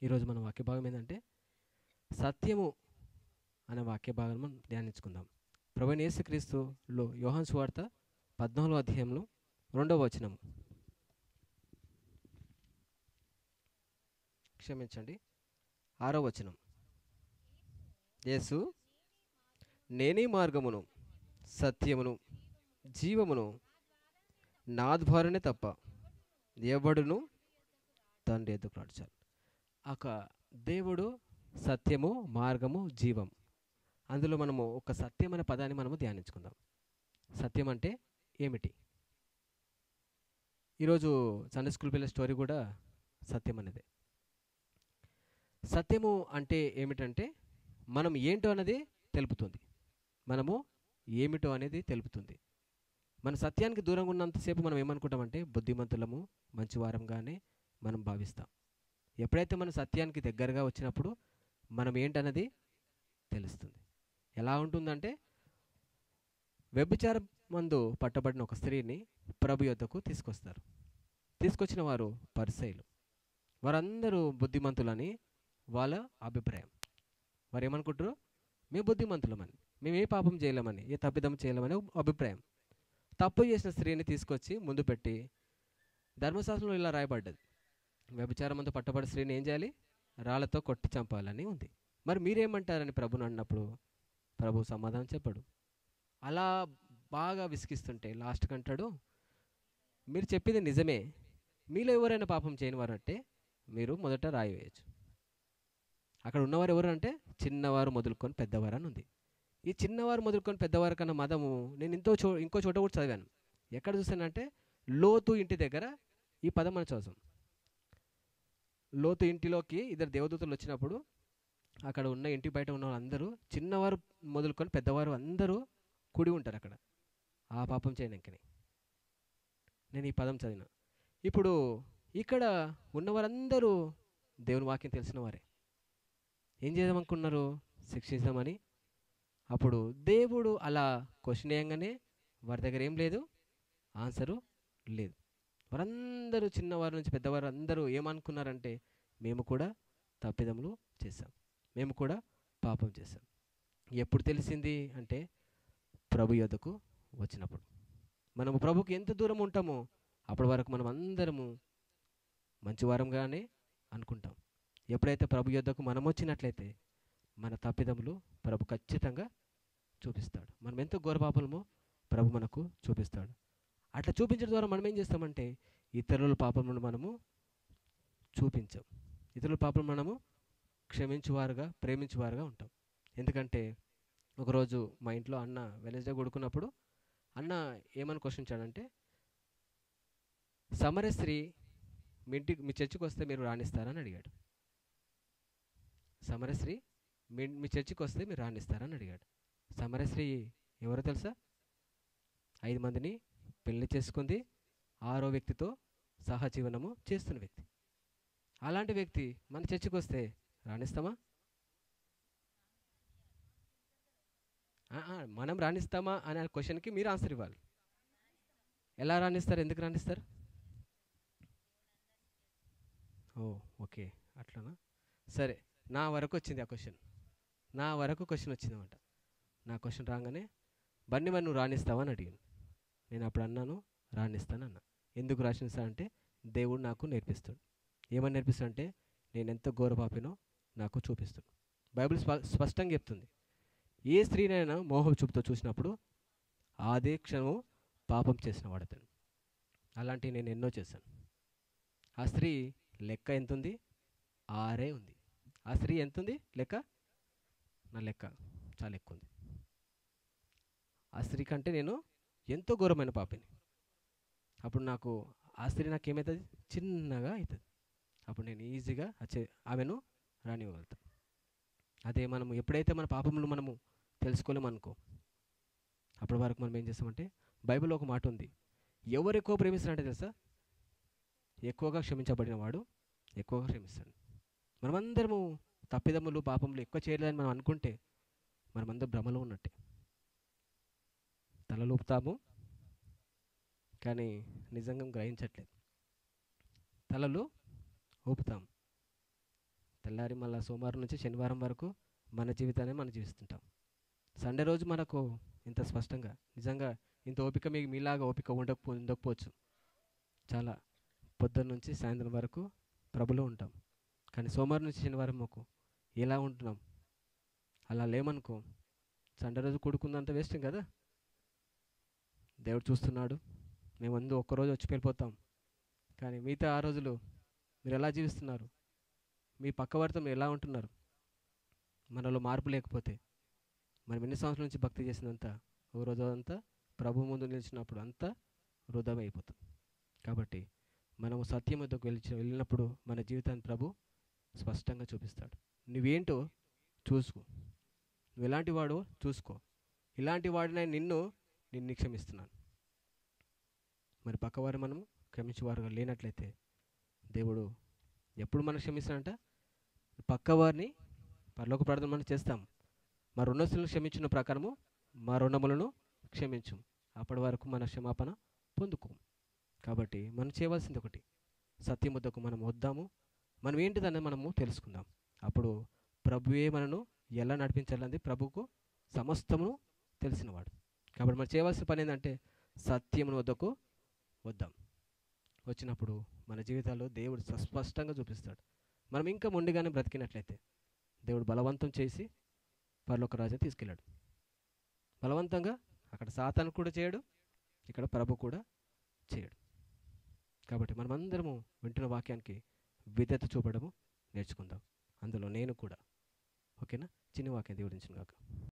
ఈరోజు మన వాక్య భాగం ఏంటంటే సత్యము అనే వాక్య భాగం మనం ధ్యానించుకుందాం. ప్రభువైన యేసుక్రీస్తులో యోహాను సువార్త 14వ అధ్యాయంలో 2వ వచనం, క్షమించండి 6వ వచనం. యేసు, నేనే మార్గమును సత్యమును జీవమును, నా ద్వారానే తప్ప ఎవడును తండ్రి ఎద్దుకు రాడు. చాలు. ఒక దేవుడు సత్యము, మార్గము, జీవం. అందులో మనము ఒక సత్యం అనే పదాన్ని మనము ధ్యానించుకుందాం. సత్యం అంటే ఏమిటి? ఈరోజు సండే స్కూల్ పిల్లల స్టోరీ కూడా సత్యం అనేది. సత్యము అంటే ఏమిటంటే మనం ఏంటో అనేది తెలుపుతుంది. మనము ఏమిటో అనేది తెలుపుతుంది. మన సత్యానికి దూరంగా ఉన్నంతసేపు మనం ఏమనుకుంటామంటే బుద్ధిమంతులము, మంచివారంగానే మనం భావిస్తాం. ఎప్పుడైతే మనం సత్యానికి దగ్గరగా వచ్చినప్పుడు మనం ఏంటన్నది తెలుస్తుంది. ఎలా ఉంటుందంటే, వ్యభిచారం మందు పట్టబడిన ఒక స్త్రీని ప్రభు యొద్దకు తీసుకొస్తారు. తీసుకొచ్చిన వారు పరిసయ్యులు. వారందరూ బుద్ధిమంతులని వాళ్ళ అభిప్రాయం. వారు ఏమనుకుంటారు? మేము బుద్ధిమంతులమని, మేము ఏ పాపం చేయలేమని, ఏ తప్పిదం చేయలేమని అభిప్రాయం. తప్పు చేసిన స్త్రీని తీసుకొచ్చి ముందు పెట్టి, ధర్మశాస్త్రంలో ఇలా రాయబడ్డది, వ్యభిచారమందు పట్టబడిన స్త్రీని ఏం చేయాలి? రాళ్లతో కొట్టి చంపాలని ఉంది. మరి మీరేమంటారని ప్రభుని అన్నప్పుడు ప్రభు సమాధానం చెప్పాడు. అలా బాగా విసిగిస్తుంటే లాస్ట్కి అంటాడు, మీరు చెప్పింది నిజమే, మీలో ఎవరైనా పాపం చేయని వారు అంటే మీరు మొదట రాయి వేయచ్చు. అక్కడ ఉన్నవారు ఎవరు అంటే చిన్నవారు మొదలుకొని పెద్దవారు అని ఉంది. ఈ చిన్నవారు మొదలుకొని పెద్దవారు కన్నా మదము నేను ఇంకో చోట కూడా చదివాను. ఎక్కడ చూసానంటే లోతు ఇంటి దగ్గర ఈ పదం మనం చదువుతాం. లోతు ఇంటిలోకి ఇద్దరు దేవదూతలు వచ్చినప్పుడు అక్కడ ఉన్న ఇంటి బయట ఉన్న వాళ్ళందరూ చిన్నవారు మొదలుకొని పెద్దవారు అందరూ కూడి ఉంటారు అక్కడ, ఆ పాపం చేయడానికని. నేను ఈ పదం చదివిన. ఇప్పుడు ఇక్కడ ఉన్నవారందరూ దేవుని వాక్యం తెలిసిన వారే. ఏం చేద్దామనుకున్నారు? శిక్షించామని. అప్పుడు దేవుడు అలా క్వశ్చన్ వేయంగానే వారి దగ్గర ఏం లేదు, ఆన్సరు లేదు. వారందరూ చిన్నవారి నుంచి పెద్దవారు అందరూ ఏమనుకున్నారంటే మేము కూడా తప్పిదములు చేశాం, మేము కూడా పాపం చేశాం. ఎప్పుడు తెలిసింది అంటే ప్రభు యొద్దకు వచ్చినప్పుడు. మనము ప్రభుకి ఎంత దూరం ఉంటామో అప్పటి వరకు మనం అందరము మంచివారంగానే అనుకుంటాం. ఎప్పుడైతే ప్రభు యొద్దకు మనం వచ్చినట్లయితే మన తప్పిదములు ప్రభు ఖచ్చితంగా చూపిస్తాడు. మనం ఎంత ఘోర పాపలమో ప్రభు మనకు చూపిస్తాడు. అట్లా చూపించడం ద్వారా మనం ఏం చేస్తామంటే ఇతరుల పాపములను మనము చూపించాం, ఇతరుల పాపం మనము క్షమించువారుగా, ప్రేమించువారుగా ఉంటాం. ఎందుకంటే ఒకరోజు మా ఇంట్లో అన్న వెనస్డే కొడుకున్నప్పుడు అన్న ఏమని క్వశ్చించాడంటే, సమరస్త్రీ మీ చర్చికి వస్తే మీరు రాణిస్తారని అడిగాడు. సమరస్త్రీ మీ చర్చికి వస్తే మీరు రాణిస్తారని అడిగాడు. సమరస్త్రీ ఎవరో తెలుసా? 5 మందిని పెళ్లి చేసుకుంది, 6వ వ్యక్తితో సహజీవనము చేస్తున్న వ్యక్తి. అలాంటి వ్యక్తి మన చర్చికి వస్తే రాణిస్తామా? మనం రాణిస్తామా అనే క్వశ్చన్కి మీరు ఆన్సర్ ఇవ్వాలి. ఎలా రాణిస్తారు? ఎందుకు రాణిస్తారు? ఓకే, అట్లానా? సరే, నా వరకు వచ్చింది ఆ క్వశ్చన్. నా వరకు క్వశ్చన్ వచ్చిందన్నమాట. నా క్వశ్చన్ రాగానే బండి మరి నువ్వు రాణిస్తావా అని అడిగాను. నేను అప్పుడు అన్నాను రాణిస్తానన్నా. ఎందుకు రాణిస్తా అంటే దేవుడు నాకు నేర్పిస్తాడు. ఏమని నేర్పిస్తాడు అంటే నేను ఎంత ఘోర పాపినో నాకు చూపిస్తాడు. బైబిల్ స్పష్టంగా చెప్తుంది, ఏ స్త్రీనైనా మోహం చూపుతో చూసినప్పుడు అదే క్షణము పాపం చేసిన వాడతాడు. అలాంటివి నేను ఎన్నో చేశాను. ఆ స్త్రీ లెక్క ఎంత ఉంది? 6 ఉంది. ఆ స్త్రీ ఎంత ఉంది లెక్క? నా లెక్క చాలా ఎక్కువ ఉంది. ఆ స్త్రీ కంటే నేను ఎంతో ఘోరమైన పాపిని. అప్పుడు నాకు ఆ స్త్రీ నాకు ఏమవుతుంది? చిన్నగా అవుతుంది. అప్పుడు నేను ఈజీగా ఆమెను రానివ్వగలుగుతాను. అదే మనము ఎప్పుడైతే మన పాపములు మనము తెలుసుకోలేమనుకో అప్పటి వరకు మనం ఏం చేస్తామంటే, బైబిల్లో ఒక మాట ఉంది, ఎవరు ఎక్కువ ప్రేమిస్తారంటే తెలుసా? ఎక్కువగా క్షమించబడిన వాడు ఎక్కువగా క్షమిస్తాడు. మనమందరము తప్పిదములు పాపములు ఎక్కువ చేయలేదని మనం అనుకుంటే మనమందరం భ్రమలో ఉన్నట్టే. తలలూపుతాము కానీ నిజంగా గ్రహించట్లేదు. తలలు ఊపుతాం, తెల్లారి మళ్ళీ సోమవారం నుంచి శనివారం వరకు మన జీవితాన్ని మనం జీవిస్తుంటాం. సండే రోజు మనకు ఇంత స్పష్టంగా నిజంగా ఇంత ఓపిక మీలాగా ఓపిక ఉండకపోవచ్చు. చాలా పొద్దున్న నుంచి సాయంత్రం వరకు ప్రభులో ఉంటాం. కానీ సోమవారం నుంచి శనివారం మాకు ఎలా ఉంటున్నాం? అలా లేమనుకో, సండే రోజు కూడుకుందంతా వేస్ట్ కదా. దేవుడు చూస్తున్నాడు. మేము ఒక్కరోజు వచ్చి వెళ్ళిపోతాం. కానీ మిగతా 6 రోజులు మీరు ఎలా జీవిస్తున్నారు? మీ పక్కవారితో మీరు ఎలా ఉంటున్నారు? మనలో మార్పు లేకపోతే మనం ఎన్ని సంవత్సరాల నుంచి భక్తి చేసినంత ఒక రోజు అంతా ప్రభు ముందు నిలిచినప్పుడు అంతా వృధా అయిపోతుంది. కాబట్టి మనము సత్యం వద్దకు వెళ్ళినప్పుడు మన జీవితాన్ని ప్రభు స్పష్టంగా చూపిస్తాడు. నువ్వేంటో చూసుకో, నువ్వు ఎలాంటి వాడో చూసుకో. ఇలాంటి వాడిని నిన్ను క్షమిస్తున్నాను. మరి పక్కవారు మనము క్షమించేవారుగా లేనట్లయితే దేవుడు ఎప్పుడు మనం క్షమిస్తాడంట? పక్కవారిని పరలోక ప్రార్థన మనం చేస్తాం, మా రుణస్తులను క్షమించిన ప్రకారము మా రుణములను క్షమించు, అప్పటి వరకు మన క్షమాపణ పొందుకో. కాబట్టి మనం చేయవలసింది ఒకటి, సత్యం వద్దకు మనం వద్దాము. మనం ఏంటిదన్నది మనము తెలుసుకుందాం. అప్పుడు ప్రభువే మనను ఎలా నడిపించాలన్నది ప్రభువుకు సమస్తమును తెలిసినవాడు. కాబట్టి మనం చేయవలసిన పని ఏంటంటే సత్యమును వద్దకు వద్దాం. వచ్చినప్పుడు మన జీవితాల్లో దేవుడు స్పష్టంగా చూపిస్తాడు. మనం ఇంకా మొండిగానే బ్రతికినట్లయితే దేవుడు బలవంతం చేసి పరలోక రాజ్యం తీసుకెళ్ళాడు. బలవంతంగా అక్కడ సాతాను కూడా చేయడు, ఇక్కడ ప్రభు కూడా చేయడు. కాబట్టి మనమందరము వింటున్న వాక్యానికి విధేయత చూపడము నేర్చుకుందాం. అందులో నేను కూడా. ఓకేనా? చిన్న వాక్యం దేవుడించిన గాక.